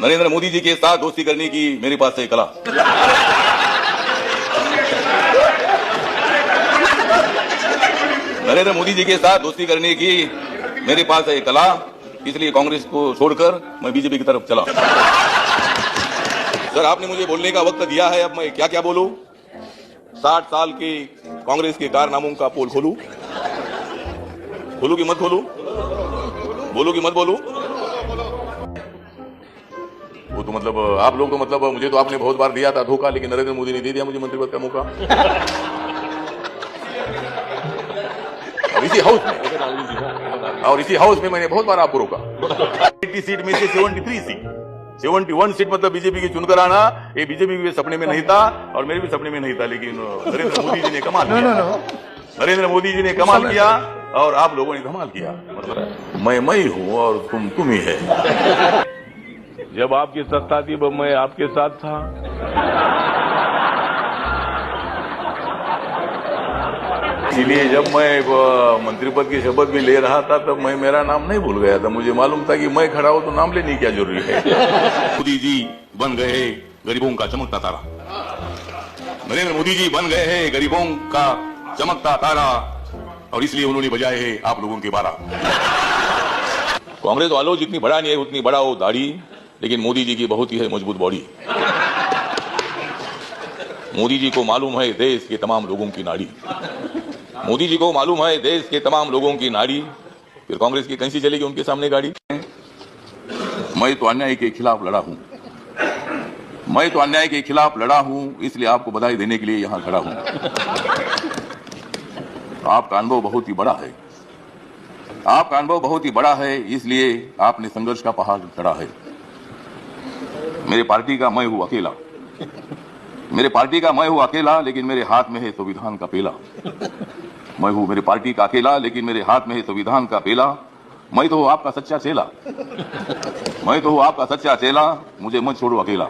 नरेंद्र मोदी जी के साथ दोस्ती करने की मेरे पास है कला। नरेंद्र मोदी जी के साथ दोस्ती करने की मेरे पास है कला, इसलिए कांग्रेस को छोड़कर मैं बीजेपी की तरफ चला। सर, आपने मुझे बोलने का वक्त दिया है, अब मैं क्या क्या बोलूं? 60 साल के कांग्रेस के कारनामों का पोल खोलूं? खोलूं कि मत खोलूं? बोलूं कि मत बोलूं? वो तो मतलब आप लोग तो मतलब मुझे तो आपने बहुत बार दिया था धोखा, लेकिन नरेंद्र मोदी ने दे दिया मुझे मंत्री पद का मौका। और इसी हाउस में मैंने बहुत बार आपको रोका। 80 सीट में से 73 सीट, 71 सीट मतलब बीजेपी की चुनकर आना, ये बीजेपी के सपने में नहीं था और मेरे भी सपने में नहीं था, लेकिन नरेंद्र मोदी जी ने कमाल किया। नरेंद्र मोदी जी ने कमाल किया और आप लोगों ने धमाल किया। मतलब मैं ही हूं और तुम ही है। जब आपकी सत्ता थी मैं आपके साथ था। इसीलिए जब मैं मंत्री पद की शपथ भी ले रहा था तब मैं मेरा नाम नहीं भूल गया था। मुझे मालूम था कि मैं खड़ा हूं तो नाम लेने की क्या जरूरी है। मोदी जी बन गए गरीबों का चमकता तारा। नरेंद्र मोदी जी बन गए हैं गरीबों का चमकता तारा और इसलिए उन्होंने बजाए हैं आप लोगों के 12। कांग्रेस वालों जितनी बड़ा नहीं है उतनी बड़ा हो दाढ़ी, लेकिन मोदी जी की बहुत ही है मजबूत बॉडी। मोदी जी को मालूम है देश के तमाम लोगों की नाड़ी। मोदी जी को मालूम है देश के तमाम लोगों की नाड़ी, फिर कांग्रेस की कैसी चलेगी उनके सामने गाड़ी। मैं तो अन्याय के खिलाफ लड़ा हूं, मैं तो अन्याय के खिलाफ लड़ा हूं, इसलिए आपको बधाई देने के लिए यहां खड़ा हूं। आपका अनुभव बहुत ही बड़ा है, आपका अनुभव बहुत ही बड़ा है, इसलिए आपने संघर्ष का पहाड़ चढ़ा है। मेरे पार्टी का मैं हूं अकेला, मेरे पार्टी का मैं हूं अकेला, लेकिन मेरे हाथ में है संविधान का पेला। मैं हूं मेरे पार्टी का अकेला, लेकिन मेरे हाथ में है संविधान का पेला। मैं तो हूं आपका सच्चा चेला, मैं तो हूं आपका सच्चा चेला, मुझे मत छोड़ो अकेला।